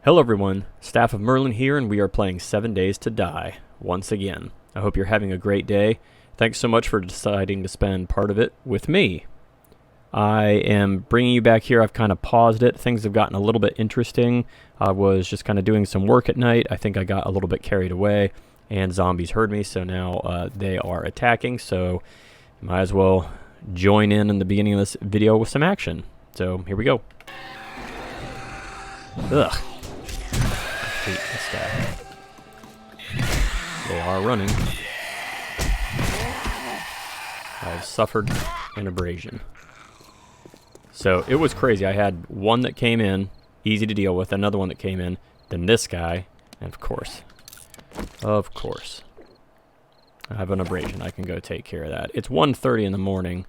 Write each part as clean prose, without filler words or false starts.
Hello everyone, Staff of Merlin here, and we are playing 7 Days to Die, once again. I hope you're having a great day. Thanks so much for deciding to spend part of it with me. I am bringing you back here. I've kind of paused it. Things have gotten a little bit interesting. I was just kind of doing some work at night. I think I got a little bit carried away, and zombies heard me, so now they are attacking, so might as well join in the beginning of this video with some action. So here we go. Ugh. I hate this guy. They are running. I've suffered an abrasion. So it was crazy. I had one that came in, easy to deal with, another one that came in, then this guy, and of course, I have an abrasion. I can go take care of that. It's 1:30 in the morning.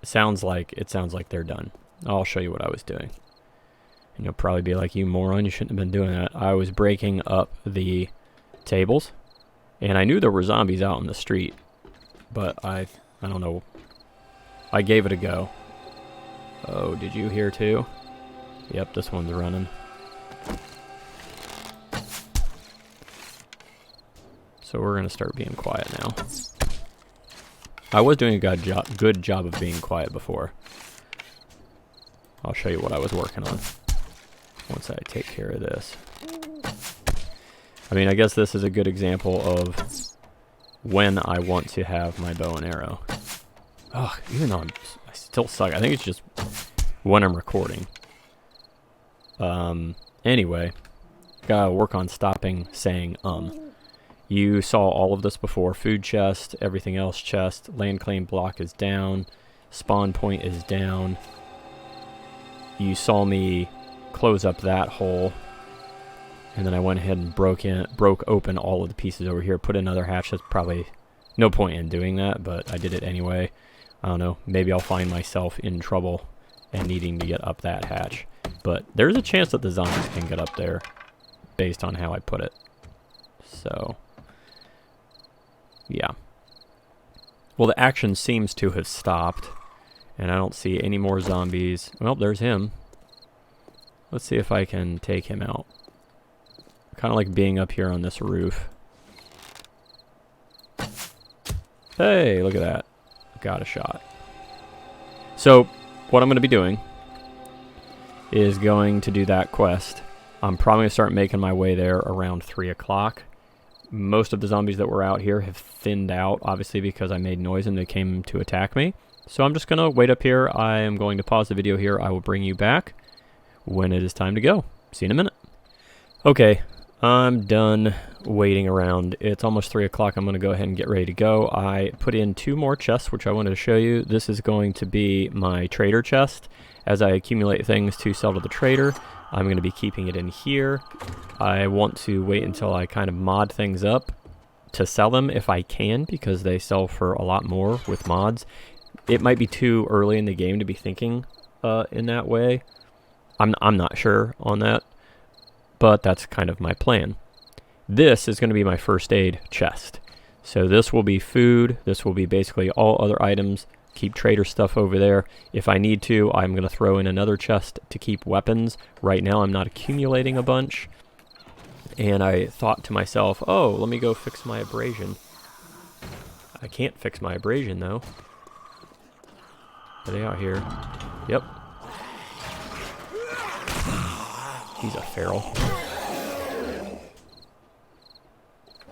It sounds like they're done. I'll show you what I was doing. And you'll probably be like, you moron, you shouldn't have been doing that. I was breaking up the tables, and I knew there were zombies out in the street, but I don't know. I gave it a go. Oh, did you hear too? Yep, this one's running. So we're gonna start being quiet now. I was doing a good job of being quiet before. I'll show you what I was working on once I take care of this. I mean, I guess this is a good example of when I want to have my bow and arrow. Ugh, even though I still suck. I think it's just when I'm recording. Anyway, gotta work on stopping saying You saw all of this before. Food chest, everything else chest. Land claim block is down. Spawn point is down. You saw me close up that hole, and then I went ahead and broke open all of the pieces over here, put another hatch. That's probably no point in doing that, but I did it anyway. I don't know, maybe I'll find myself in trouble and needing to get up that hatch, but there's a chance that the zombies can get up there based on how I put it. So yeah, well, the action seems to have stopped, and I don't see any more zombies. Well, there's him. Let's see if I can take him out. Kind of like being up here on this roof. Hey, look at that. Got a shot. So, what I'm going to be doing is going to do that quest. I'm probably going to start making my way there around 3 o'clock. Most of the zombies that were out here have thinned out, obviously, because I made noise and they came to attack me. So I'm just going to wait up here. I am going to pause the video here. I will bring you back when it is time to go. See you in a minute. Okay, I'm done waiting around. It's almost 3 o'clock. I'm going to go ahead and get ready to go. I put in 2 more chests, which I wanted to show you. This is going to be my trader chest. As I accumulate things to sell to the trader, I'm going to be keeping it in here. I want to wait until I kind of mod things up to sell them if I can, because they sell for a lot more with mods. It might be too early in the game to be thinking in that way. I'm not sure on that, but that's kind of my plan. This is going to be my first aid chest. So this will be food. This will be basically all other items. Keep trader stuff over there. If I need to, I'm going to throw in another chest to keep weapons. Right now I'm not accumulating a bunch. And I thought to myself, oh, let me go fix my abrasion. I can't fix my abrasion though. Are they out here? Yep. He's a feral.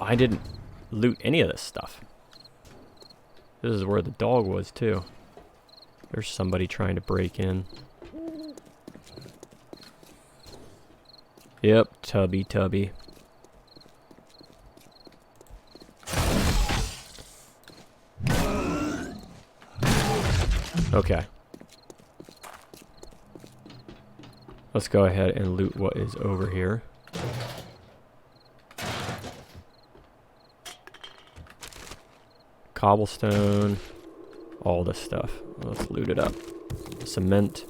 I didn't loot any of this stuff. This is where the dog was too. There's somebody trying to break in. Yep, tubby. Okay. Let's go ahead and loot what is over here. Cobblestone, all this stuff. Let's loot it up. Cement.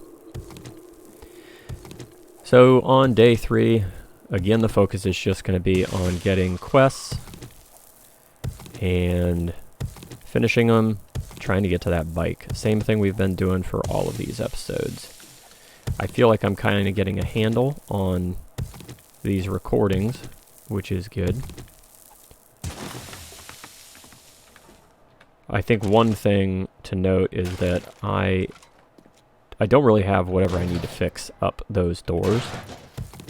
So on day 3, again, the focus is just going to be on getting quests and finishing them, trying to get to that bike. Same thing we've been doing for all of these episodes. I feel like I'm kind of getting a handle on these recordings, which is good. I think one thing to note is that I don't really have whatever I need to fix up those doors.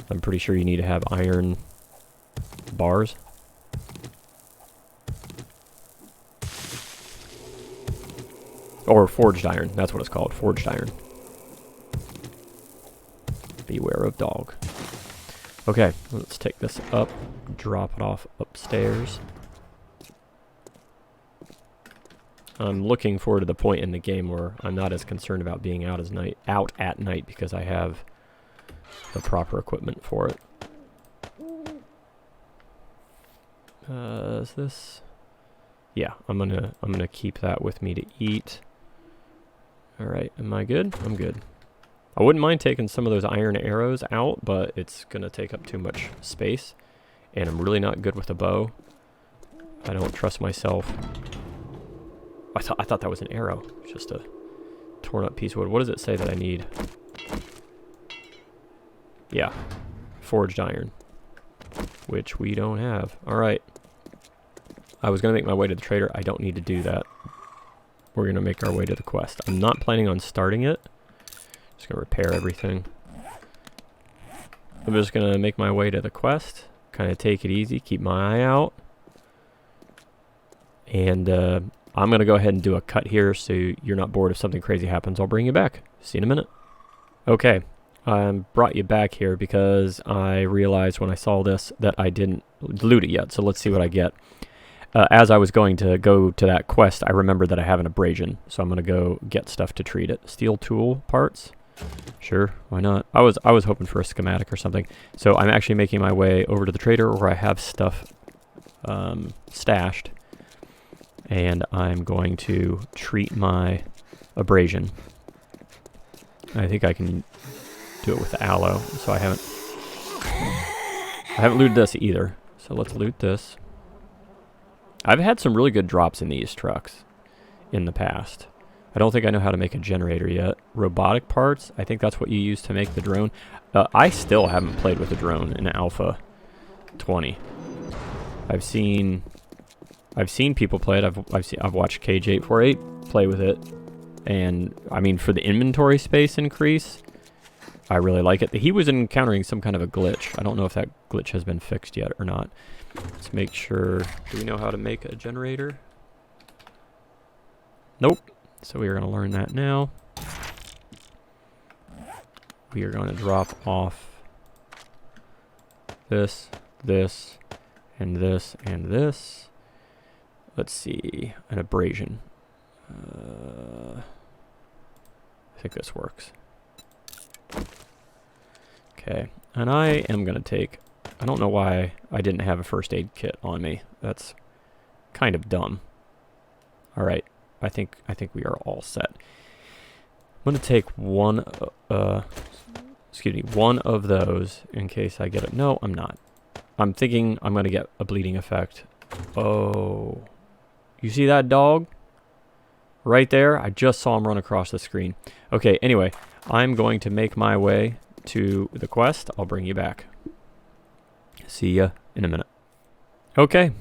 I'm pretty sure you need to have iron bars. Or forged iron, that's what it's called, forged iron. Beware of dog. Okay, let's take this up, drop it off upstairs. I'm looking forward to the point in the game where I'm not as concerned about being out at night because I have the proper equipment for it. Is this? Yeah, I'm gonna keep that with me to eat. All right, am I good? I'm good. I wouldn't mind taking some of those iron arrows out, but it's gonna take up too much space, and I'm really not good with a bow. I don't trust myself. I thought that was an arrow. It's just a torn up piece of wood. What does it say that I need? Yeah, forged iron, which we don't have. All right. I was going to make my way to the trader. I don't need to do that. We're going to make our way to the quest. I'm not planning on starting it. Just going to repair everything. I'm just going to make my way to the quest. Kind of take it easy. Keep my eye out. And I'm going to go ahead and do a cut here so you're not bored. If something crazy happens, I'll bring you back. See you in a minute. Okay. I brought you back here because I realized when I saw this that I didn't loot it yet. So let's see what I get. As I was going to go to that quest, I remembered that I have an abrasion. So I'm going to go get stuff to treat it. Steel tool parts? Sure, why not? I was hoping for a schematic or something. So I'm actually making my way over to the trader where I have stuff stashed. And I'm going to treat my abrasion. I think I can do it with the aloe. So I haven't looted this either. So let's loot this. I've had some really good drops in these trucks in the past. I don't think I know how to make a generator yet. Robotic parts, I think that's what you use to make the drone. I still haven't played with a drone in Alpha 20. I've seen people play it. I've watched Cage848 play with it, and I mean, for the inventory space increase, I really like it. He was encountering some kind of a glitch. I don't know if that glitch has been fixed yet or not. Let's make sure. Do we know how to make a generator? Nope. So we are going to learn that now. We are going to drop off this, this, and this, and this. Let's see. An abrasion. I think this works. Okay. And I am going to take... I don't know why I didn't have a first aid kit on me. That's kind of dumb. All right. I think we are all set. I'm going to take one of those in case I get it. No, I'm not. I'm thinking I'm going to get a bleeding effect. Oh. You see that dog? Right there? I just saw him run across the screen. Okay, anyway, I'm going to make my way to the quest. I'll bring you back. See ya in a minute. Okay,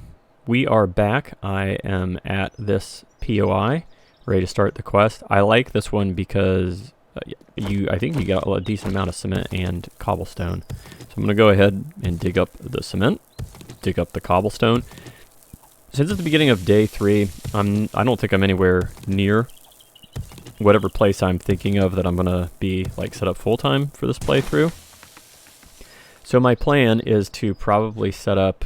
we are back. I am at this POI, ready to start the quest. I like this one because I think you got a decent amount of cement and cobblestone. So I'm going to go ahead and dig up the cement, dig up the cobblestone. Since it's the beginning of day 3, I don't think I'm anywhere near whatever place I'm thinking of that I'm going to be like set up full time for this playthrough. So my plan is to probably set up,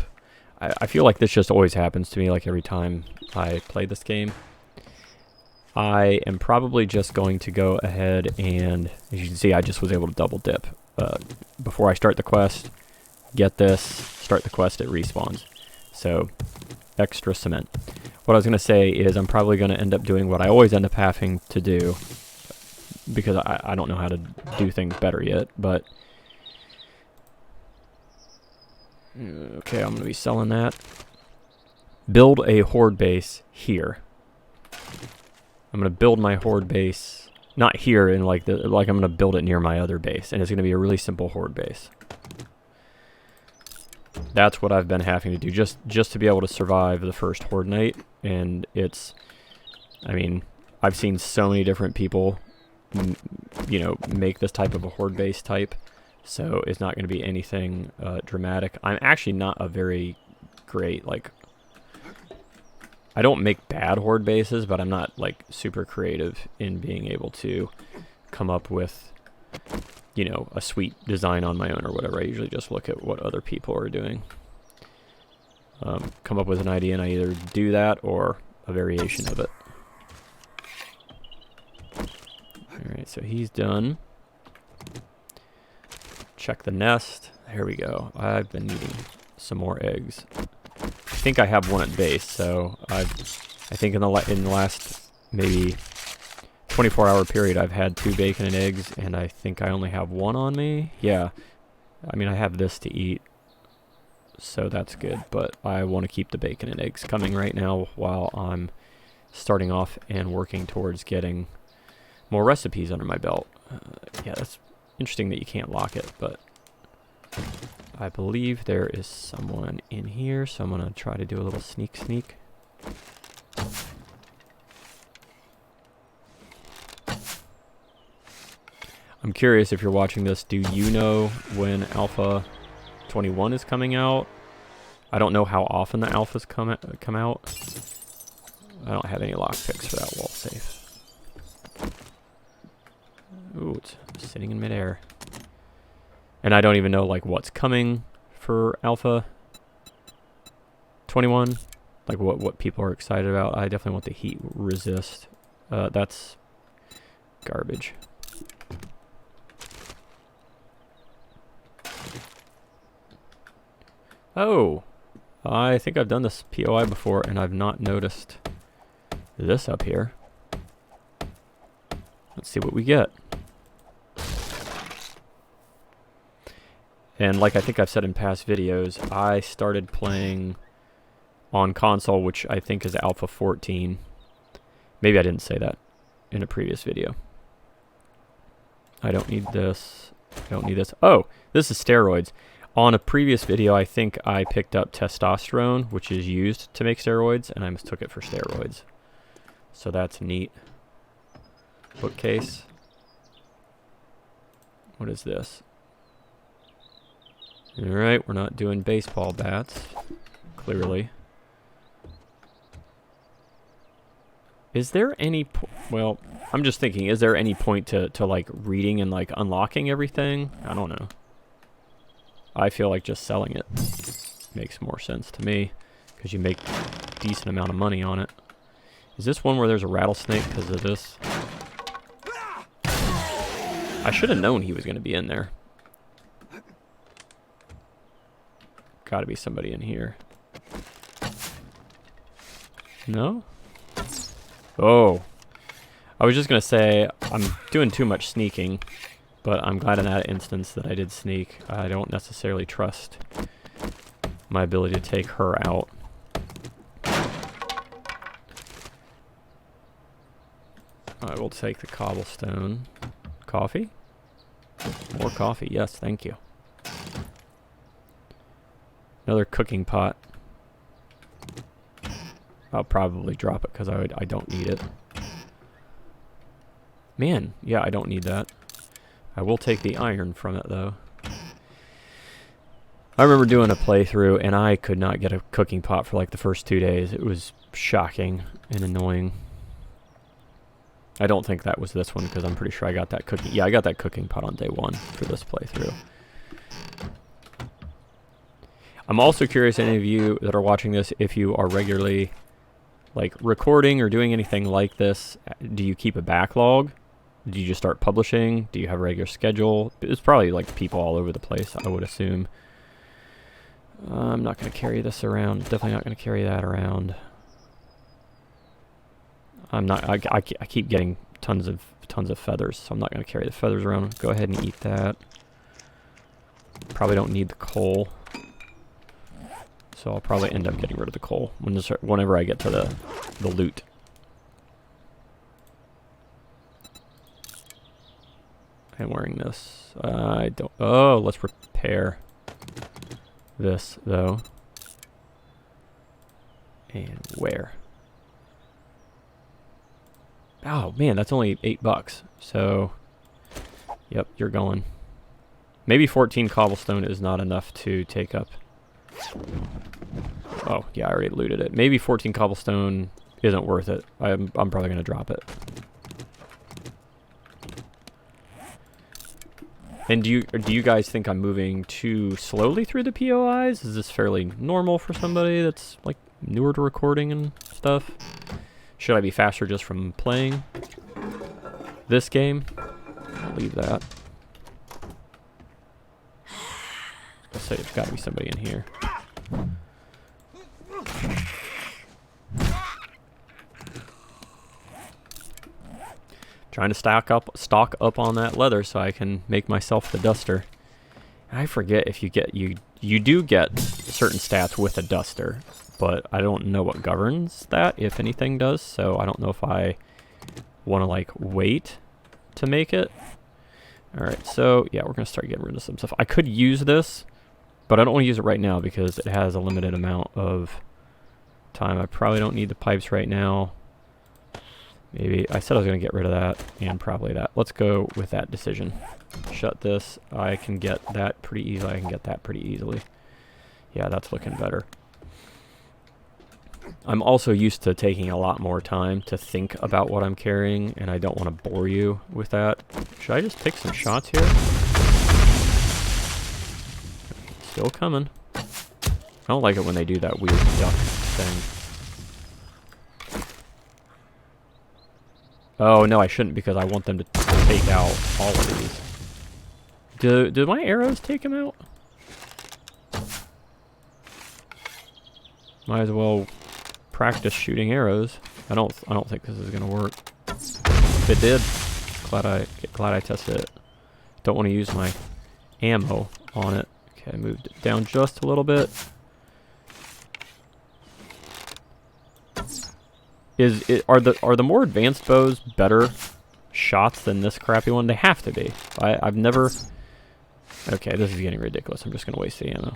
I feel like this just always happens to me like every time I play this game. I am probably just going to go ahead and, as you can see, I just was able to double dip. Before I start the quest, get this, start the quest, it respawns. So, extra cement. What I was going to say is I'm probably going to end up doing what I always end up having to do, because I don't know how to do things better yet, but... Okay, I'm going to be selling that. Build a horde base here. I'm going to build my horde base. Not here in like I'm going to build it near my other base, and it's going to be a really simple horde base. That's what I've been having to do just to be able to survive the first horde night, and it's, I mean, I've seen so many different people, you know, make this type of a horde base type, so it's not going to be anything dramatic. I'm actually not a very great, like, I don't make bad horde bases, but I'm not like super creative in being able to come up with, you know, a sweet design on my own or whatever. I usually just look at what other people are doing, come up with an idea, and I either do that or a variation of it. Alright, so he's done. Check the nest. Here we go. I've been needing some more eggs. I think I have one at base, so I think in the last maybe 24-hour period I've had 2 bacon and eggs, and I think I only have 1 on me. Yeah, I mean I have this to eat, so that's good, but I want to keep the bacon and eggs coming right now while I'm starting off and working towards getting more recipes under my belt. Yeah, that's interesting that you can't lock it, but I believe there is someone in here, so I'm going to try to do a little sneak. I'm curious if you're watching this, do you know when Alpha 21 is coming out? I don't know how often the alphas come out. I don't have any lockpicks for that wall safe. Ooh, it's sitting in midair. And I don't even know like what's coming for Alpha 21. Like what people are excited about. I definitely want the heat resist. That's garbage. Oh, I think I've done this POI before and I've not noticed this up here. Let's see what we get. And like I think I've said in past videos, I started playing on console, which I think is Alpha 14. Maybe I didn't say that in a previous video. I don't need this. I don't need this. Oh, this is steroids. On a previous video, I think I picked up testosterone, which is used to make steroids, and I mistook it for steroids. So that's neat. Bookcase. What is this? Alright, we're not doing baseball bats, clearly. Is there any well, I'm just thinking, is there any point to like reading and like unlocking everything? I don't know. I feel like just selling it makes more sense to me, because you make a decent amount of money on it. Is this one where there's a rattlesnake because of this? I should have known he was going to be in there. Gotta be somebody in here. No? Oh. I was just gonna say, I'm doing too much sneaking, but I'm glad in that instance that I did sneak. I don't necessarily trust my ability to take her out. I will take the cobblestone. Coffee? More coffee, yes, thank you. Another cooking pot. I'll probably drop it because I don't need it. Man, yeah, I don't need that. I will take the iron from it, though. I remember doing a playthrough, and I could not get a cooking pot for like the first 2 days. It was shocking and annoying. I don't think that was this one, because I'm pretty sure I got that cooking... Yeah, I got that cooking pot on day 1 for this playthrough. I'm also curious, any of you that are watching this, if you are regularly like recording or doing anything like this, do you keep a backlog? Do you just start publishing? Do you have a regular schedule? It's probably like people all over the place, I would assume. I'm not going to carry this around. Definitely not going to carry that around. I'm not. I keep getting tons of feathers, so I'm not going to carry the feathers around. Go ahead and eat that. Probably don't need the coal. So I'll probably end up getting rid of the coal whenever I get to the loot. I am wearing this. I don't... Oh, let's repair this, though. And where? Oh, man, that's only $8. So, yep, you're going. Maybe 14 cobblestone is not enough to take up. Oh, yeah, I already looted it. Maybe 14 cobblestone isn't worth it. I'm probably going to drop it. And do you guys think I'm moving too slowly through the POIs? Is this fairly normal for somebody that's like newer to recording and stuff? Should I be faster just from playing this game? I'll leave that. Let's say there's got to be somebody in here. Trying to stock up on that leather so I can make myself the duster. I forget if you do get certain stats with a duster, but I don't know what governs that, if anything does, so I don't know if I want to like wait to make it. Alright, so yeah, we're gonna start getting rid of some stuff. I could use this, but I don't want to use it right now because it has a limited amount of time. I probably don't need the pipes right now. Maybe I said I was going to get rid of that, and probably that. Let's go with that decision. Shut this. I can get that pretty easily. I can get that pretty easily. Yeah, that's looking better. I'm also used to taking a lot more time to think about what I'm carrying, and I don't want to bore you with that. Should I just take some shots here? Still coming. I don't like it when they do that weird duck thing. Oh, no, I shouldn't because I want them to take out all of these. Do my arrows take them out? Might as well practice shooting arrows. I don't think this is gonna work. If it did, glad I tested it. Don't want to use my ammo on it. Okay, I moved it down just a little bit. Are the more advanced bows better shots than this crappy one? They have to be. I've never... Okay, this is getting ridiculous. I'm just going to waste the ammo.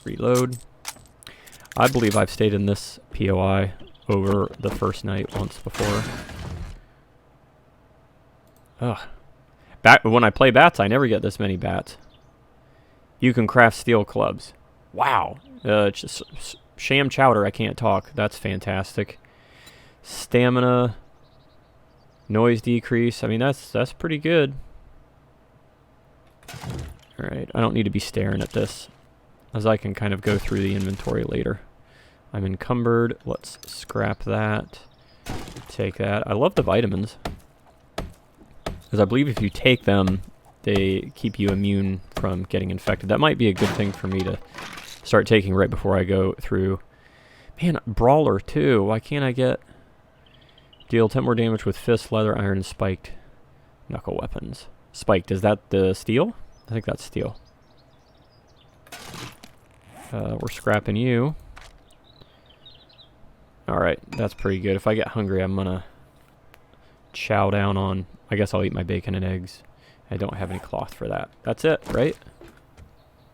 Reload. I believe I've stayed in this POI over the first night once before. Ugh. When I play bats, I never get this many bats. You can craft steel clubs. Wow. Just sham chowder, I can't talk. That's fantastic. Stamina, noise decrease. I mean, that's pretty good. All right, I don't need to be staring at this, as I can kind of go through the inventory later. I'm encumbered. Let's scrap that. Take that. I love the vitamins, because I believe if you take them, they keep you immune from getting infected. That might be a good thing for me to start taking right before I go through. Man, Brawler too. Why can't I get... Deal 10 more damage with fist, leather, iron, and spiked knuckle weapons. Spiked, is that the steel? I think that's steel. We're scrapping you. Alright, that's pretty good. If I get hungry, I'm gonna chow down on... I guess I'll eat my bacon and eggs. I don't have any cloth for that. That's it, right?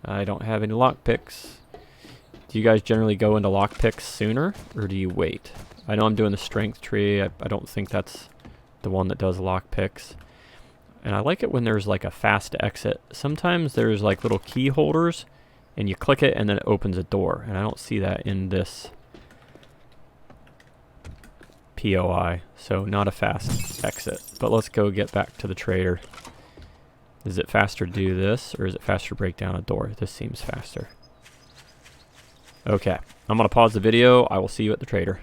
I don't have any lockpicks. Do you guys generally go into lockpicks sooner, or do you wait? I know I'm doing the strength tree. I don't think that's the one that does lockpicks. And I like it when there's like a fast exit. Sometimes there's like little key holders, and you click it, and then it opens a door. And I don't see that in this POI, so not a fast exit. But let's go get back to the trader. Is it faster to do this, or is it faster to break down a door? This seems faster. Okay, I'm going to pause the video. I will see you at the trader.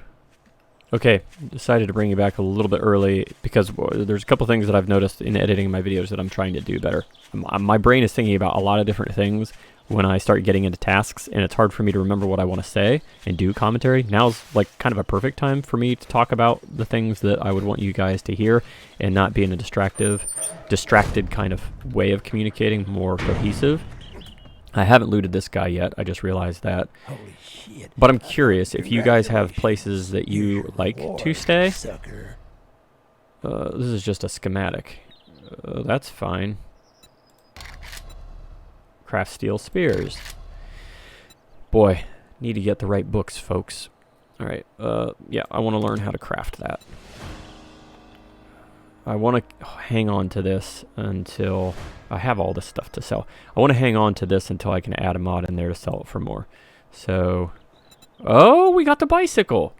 Okay, decided to bring you back a little bit early because there's a couple things that I've noticed in editing my videos that I'm trying to do better. My brain is thinking about a lot of different things when I start getting into tasks, and it's hard for me to remember what I want to say and do commentary. Now's like kind of a perfect time for me to talk about the things that I would want you guys to hear and not be in a distracted kind of way of communicating, more cohesive. I haven't looted this guy yet. I just realized that. Holy shit. But I'm curious if you guys have places that you like to stay. Sucker. This is just a schematic. That's fine. Craft steel spears. Boy, need to get the right books, folks. Alright, yeah, I want to learn how to craft that. I want to hang on to this until I have all this stuff to sell. I want to hang on to this until I can add a mod in there to sell it for more. So, oh, we got the bicycle.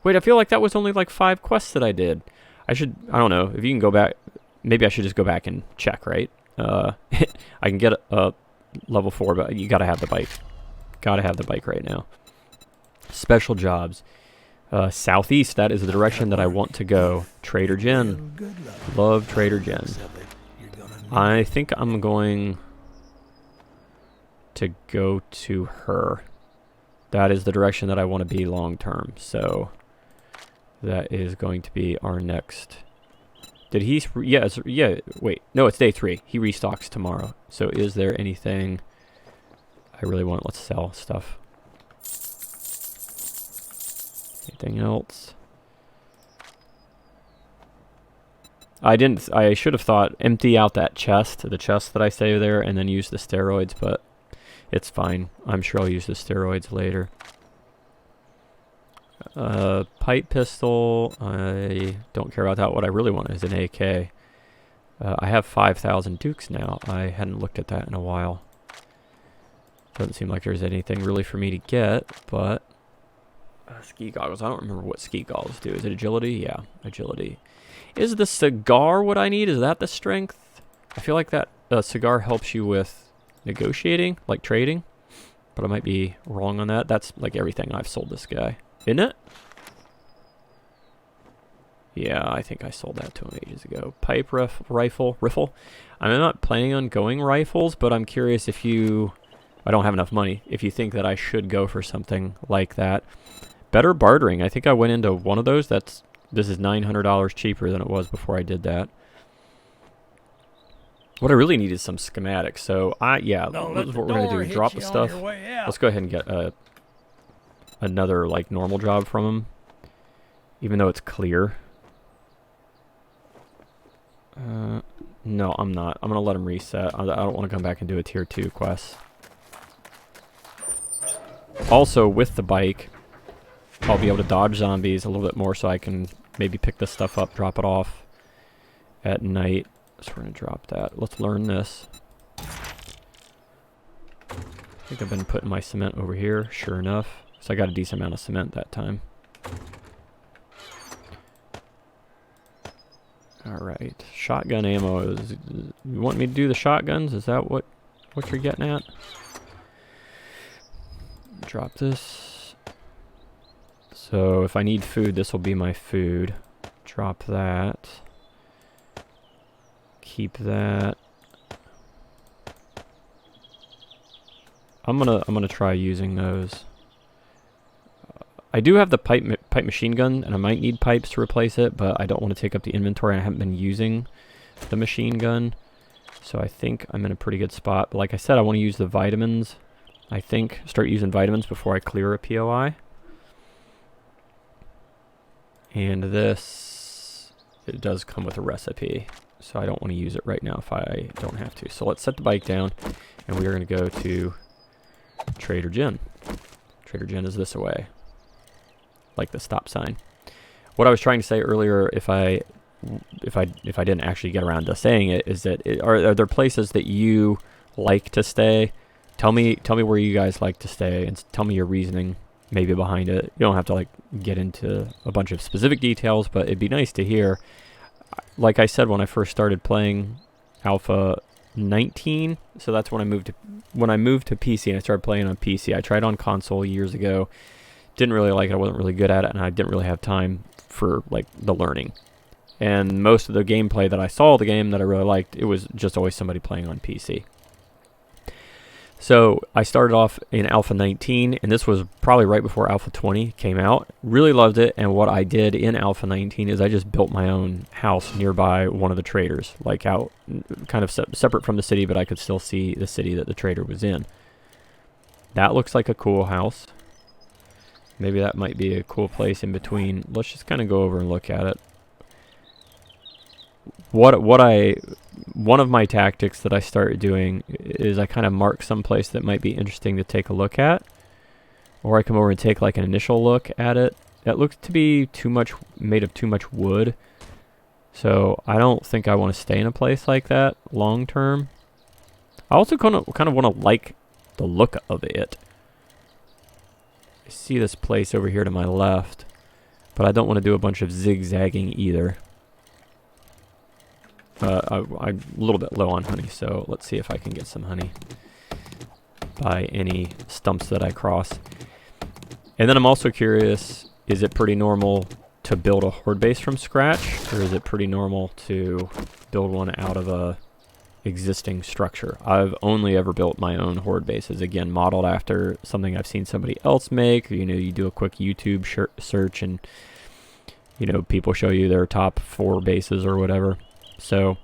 Wait, I feel like that was only like 5 quests that I did. I don't know, if you can go back, maybe I should just go back and check, right? I can get a level 4, but you gotta have the bike. Gotta have the bike right now. Special jobs. Southeast, that is the direction that I want to go. Trader Jen. Love Trader Jen. I think I'm going to go to her. That is the direction that I want to be long term. So that is going to be our next. Did he? Yeah, wait. No, it's day 3. He restocks tomorrow. So is there anything I really want? Let's sell stuff. Anything else? I should have thought empty out that chest, the chest that I saved there, and then use the steroids, but it's fine. I'm sure I'll use the steroids later. Pipe pistol, I don't care about that. What I really want is an AK. I have 5,000 dukes now. I hadn't looked at that in a while. Doesn't seem like there's anything really for me to get, but ski goggles. I don't remember what ski goggles do. Is it agility? Yeah, agility. Is the cigar what I need? Is that the strength? I feel like that cigar helps you with negotiating, like trading, but I might be wrong on that. That's like everything I've sold this guy. Isn't it? Yeah, I think I sold that to him ages ago. Pipe rifle. I'm not planning on going rifles, but I'm curious if you... I don't have enough money. If you think that I should go for something like that. Better bartering. I think I went into one of those. This is $900 cheaper than it was before I did that. What I really need is some schematics. So, yeah, this is what we're going to do. Drop the stuff. Let's go ahead and get another, like, normal job from him. Even though it's clear. No, I'm not. I'm going to let him reset. I don't want to come back and do a tier 2 quest. Also, with the bike, I'll be able to dodge zombies a little bit more so I can maybe pick this stuff up, drop it off at night. So we're going to drop that. Let's learn this. I think I've been putting my cement over here, sure enough. So I got a decent amount of cement that time. Alright, shotgun ammo. You want me to do the shotguns? Is that what you're getting at? Drop this. So if I need food, this will be my food. Drop that. Keep that. I'm gonna try using those. I do have the pipe machine gun, and I might need pipes to replace it, but I don't want to take up the inventory. I haven't been using the machine gun, so I think I'm in a pretty good spot. But like I said, I want to use the vitamins. I think start using vitamins before I clear a POI. And this, it does come with a recipe, so I don't want to use it right now if I don't have to. So let's set the bike down, and we are going to go to Trader Jen. Trader Jen is this away, like the stop sign. What I was trying to say earlier, if I didn't actually get around to saying it, is that are there places that you like to stay? Tell me where you guys like to stay, and tell me your reasoning maybe behind it. You don't have to like get into a bunch of specific details, but it'd be nice to hear. Like I said, when I first started playing Alpha 19, so that's when I moved to PC and I started playing on PC. I tried on console years ago. Didn't really like it. I wasn't really good at it, and I didn't really have time for like the learning. And most of the gameplay that I saw the game that I really liked, it was just always somebody playing on PC. So I started off in Alpha 19, and this was probably right before Alpha 20 came out. Really loved it, and what I did in Alpha 19 is I just built my own house nearby one of the traders, like out kind of separate from the city, but I could still see the city that the trader was in. That looks like a cool house. Maybe that might be a cool place in between. Let's just kind of go over and look at it. one of my tactics that I started doing is I kind of mark some place that might be interesting to take a look at, or I come over and take like an initial look at it. That looks to be made of too much wood, so I don't think I want to stay in a place like that long term. I also kind of want to like the look of it. I see this place over here to my left, but I don't want to do a bunch of zigzagging either. I'm a little bit low on honey, so let's see if I can get some honey by any stumps that I cross. And then I'm also curious, is it pretty normal to build a horde base from scratch, or is it pretty normal to build one out of a existing structure? I've only ever built my own horde bases, again, modeled after something I've seen somebody else make. You know, you do a quick YouTube search and, you know, people show you their top 4 bases or whatever. So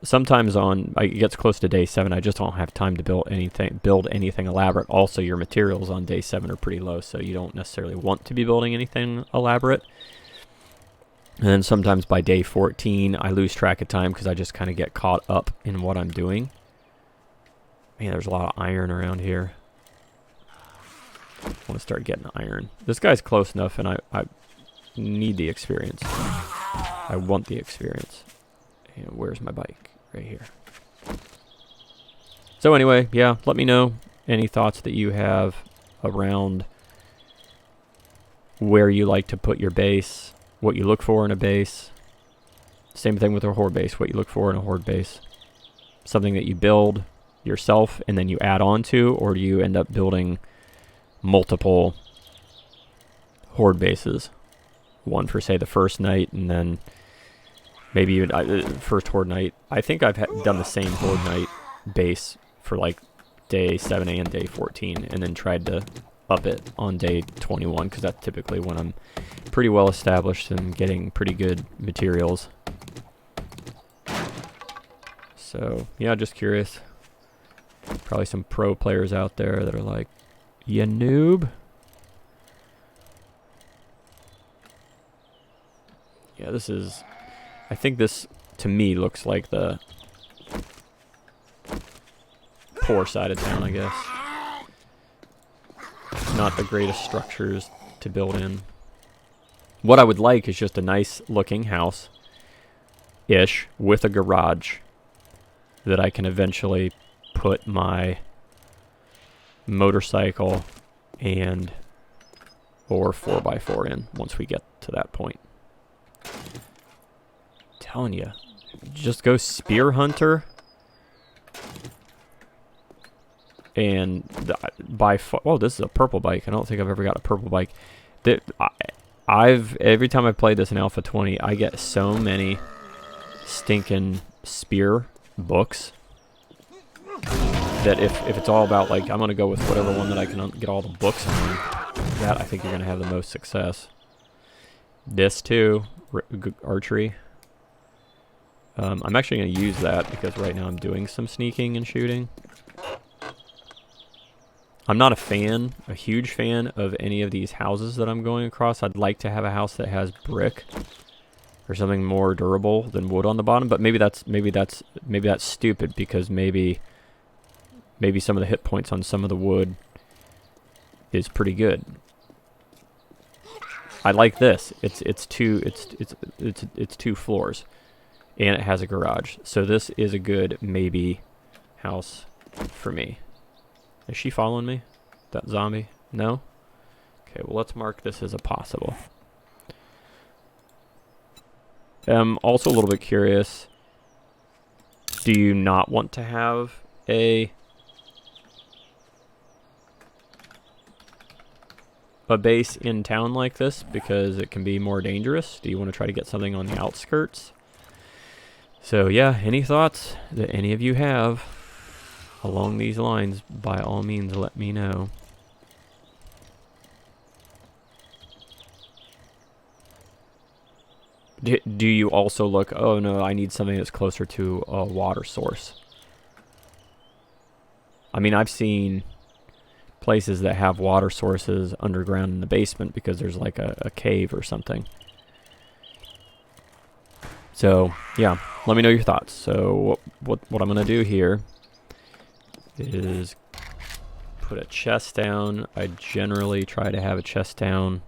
sometimes it gets close to day 7, I just don't have time to build anything elaborate. Also, your materials on day 7 are pretty low, so you don't necessarily want to be building anything elaborate. And then sometimes by day 14, I lose track of time because I just kind of get caught up in what I'm doing. Man, there's a lot of iron around here. I want to start getting iron. This guy's close enough, and I need the experience. I want the experience. And where's my bike? Right here. So anyway, yeah, let me know any thoughts that you have around where you like to put your base, what you look for in a base. Same thing with a horde base, what you look for in a horde base. Something that you build yourself and then you add on to, or do you end up building multiple horde bases? One for, say, the first night, and then maybe even first horde night. I think I've done the same horde night base for like day 7 and day 14, and then tried to up it on day 21, because that's typically when I'm pretty well established and getting pretty good materials. So yeah, just curious. Probably some pro players out there that are like, "You noob." Yeah, I think this, to me, looks like the poor side of town, I guess. Not the greatest structures to build in. What I would like is just a nice looking house-ish with a garage that I can eventually put my motorcycle and or 4x4 in once we get to that point. Telling you, just go spear hunter and oh, this is a purple bike. I don't think I've ever got a purple bike. Every time I've played this in Alpha 20, I get so many stinking spear books that if it's all about, like, I'm gonna go with whatever one that I can get all the books on, that I think you're gonna have the most success. This too, archery. I'm actually going to use that because right now I'm doing some sneaking and shooting. I'm not a huge fan of any of these houses that I'm going across. I'd like to have a house that has brick or something more durable than wood on the bottom, but maybe that's stupid, because maybe some of the hit points on some of the wood is pretty good. I like this. It's 2 floors. And it has a garage. So this is a good maybe house for me. Is she following me? That zombie? No? Okay, well, let's mark this as a possible. I'm also a little bit curious. Do you not want to have a base in town like this because it can be more dangerous? Do you want to try to get something on the outskirts? So yeah, any thoughts that any of you have along these lines, by all means let me know. Do you also look, oh no, I need something that's closer to a water source? I mean, I've seen places that have water sources underground in the basement because there's like a cave or something. So yeah, let me know your thoughts. So what I'm gonna do here is put a chest down. I generally try to have a chest down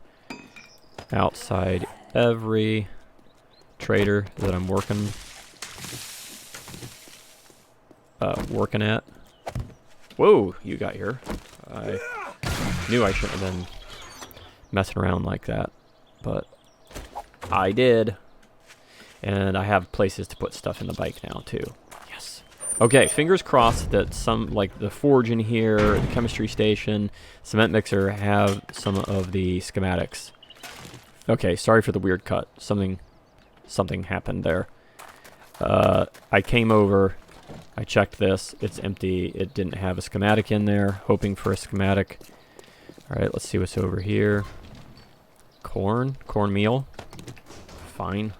outside every trader that I'm working at. Whoa, you got here. I knew I shouldn't have been messing around like that, but I did. And I have places to put stuff in the bike now too. Yes. Okay, fingers crossed that some, like the forge in here, the chemistry station, cement mixer have some of the schematics. Okay, sorry for the weird cut. Something happened there. I came over, I checked this, it's empty. It didn't have a schematic in there, hoping for a schematic. All right, let's see what's over here. Cornmeal, fine.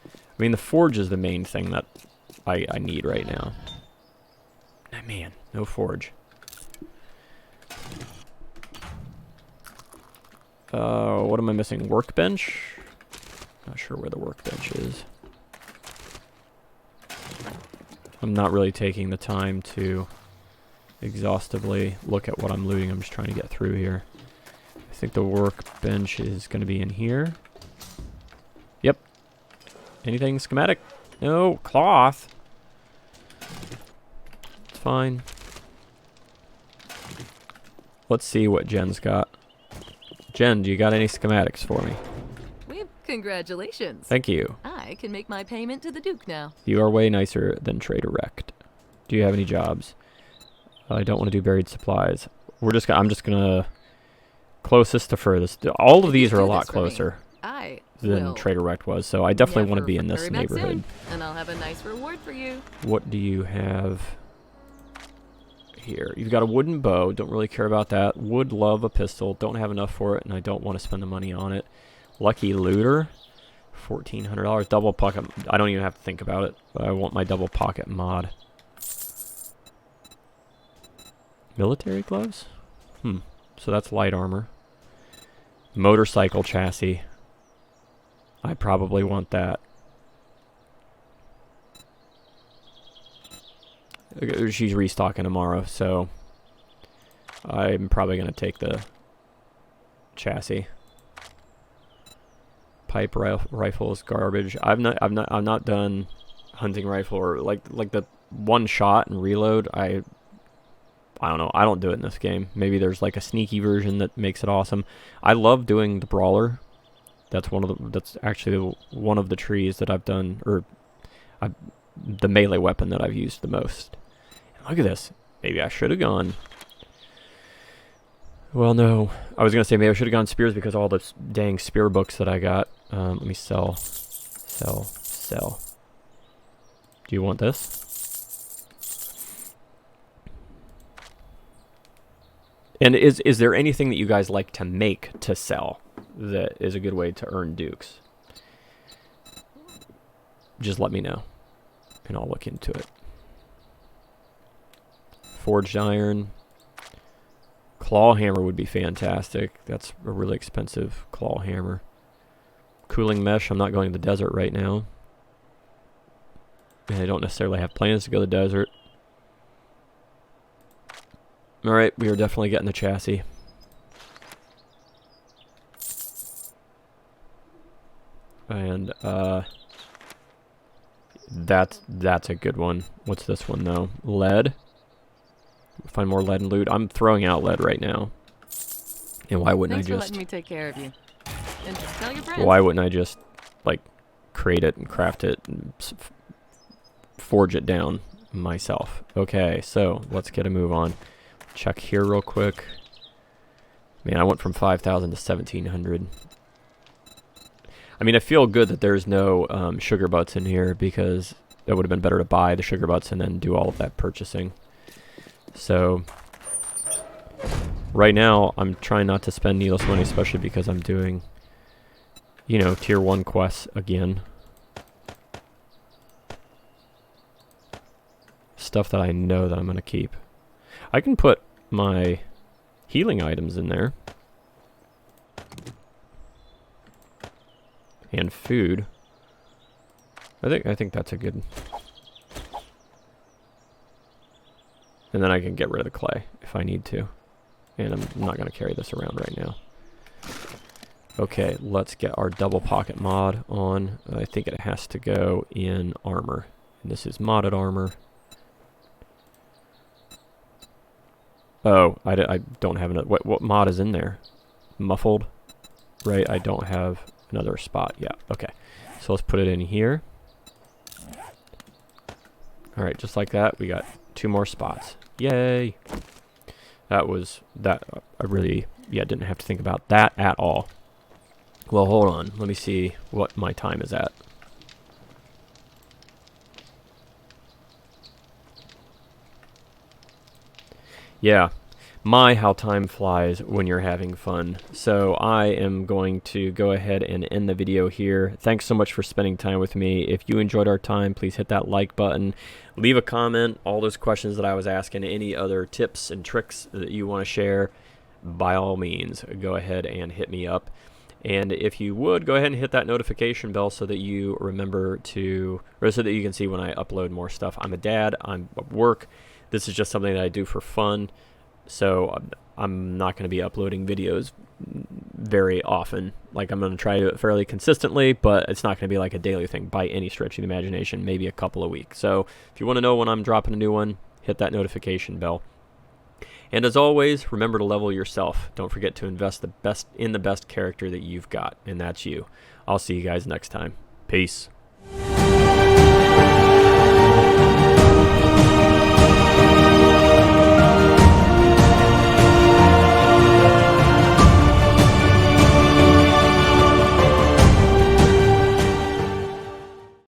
I mean, the forge is the main thing that I need right now. Oh, man, no forge. What am I missing? Workbench? Not sure where the workbench is. I'm not really taking the time to exhaustively look at what I'm looting. I'm just trying to get through here. I think the workbench is going to be in here. Yep. Anything schematic? No. Cloth. It's fine. Let's see what Jen's got. Jen, do you got any schematics for me? Congratulations. Thank you. I can make my payment to the Duke now. You are way nicer than Trader Wrecked. Do you have any jobs? I don't want to do buried supplies. I'm just gonna closest to furthest. All of these are a lot closer than Trader Wrecked was, so I definitely want to be in this neighborhood. And I'll have a nice reward for you. What do you have here? You've got a wooden bow. Don't really care about that. Would love a pistol. Don't have enough for it, and I don't want to spend the money on it. Lucky Looter, $1,400. Double pocket. I don't even have to think about it. I want my double pocket mod. Military gloves? So that's light armor. Motorcycle chassis. I probably want that. She's restocking tomorrow, so I'm probably gonna take the chassis. Pipe rifle is garbage. I'm not done hunting rifle, or like the one shot and reload. I don't know. I don't do it in this game. Maybe there's like a sneaky version that makes it awesome. I love doing the brawler. That's actually one of the trees that I've done, or the melee weapon that I've used the most. And look at this. Maybe I should have gone. Well, no. I was gonna say maybe I should have gone spears because all the dang spear books that I got. Let me sell. Do you want this? And is there anything that you guys like to make to sell that is a good way to earn dukes? Just let me know, and I'll look into it. Forged iron. Claw hammer would be fantastic. That's a really expensive claw hammer. Cooling mesh. I'm not going to the desert right now. And I don't necessarily have plans to go to the desert. Alright, we are definitely getting the chassis. And that's a good one. What's this one though? Lead. Find more lead and loot. I'm throwing out lead right now. And why wouldn't Thanks for letting me take care of you. And just tell your friends. Why wouldn't I just like create it and craft it and forge it down myself? Okay, so let's get a move on. Check here real quick. Man, I went from 5,000 to 1,700. I mean, I feel good that there's no sugar butts in here, because it would have been better to buy the sugar butts and then do all of that purchasing. So right now, I'm trying not to spend needless money, especially because I'm doing, you know, tier 1 quests again. Stuff that I know that I'm going to keep. I can put my healing items in there. And food. I think that's a good. And then I can get rid of the clay if I need to. And I'm not going to carry this around right now. Okay, let's get our double pocket mod on. I think it has to go in armor. And this is modded armor. Oh, I don't have another. What mod is in there? Muffled? Right, I don't have another spot. Yeah, okay. So let's put it in here. Alright, just like that, we got 2 more spots. Yay! That was, I really, didn't have to think about that at all. Well, hold on. Let me see what my time is at. Yeah. My, how time flies when you're having fun. So I am going to go ahead and end the video here. Thanks so much for spending time with me. If you enjoyed our time, please hit that like button. Leave a comment, all those questions that I was asking, any other tips and tricks that you want to share, by all means, go ahead and hit me up. And if you would, go ahead and hit that notification bell so that you remember to, or so that you can see when I upload more stuff. I'm a dad, I'm at work. This is just something that I do for fun. So I'm not going to be uploading videos very often. Like, I'm going to try to do it fairly consistently, but it's not going to be like a daily thing by any stretch of the imagination, maybe a couple of weeks. So if you want to know when I'm dropping a new one, hit that notification bell. And as always, remember to level yourself. Don't forget to invest in the best character that you've got, and that's you. I'll see you guys next time. Peace.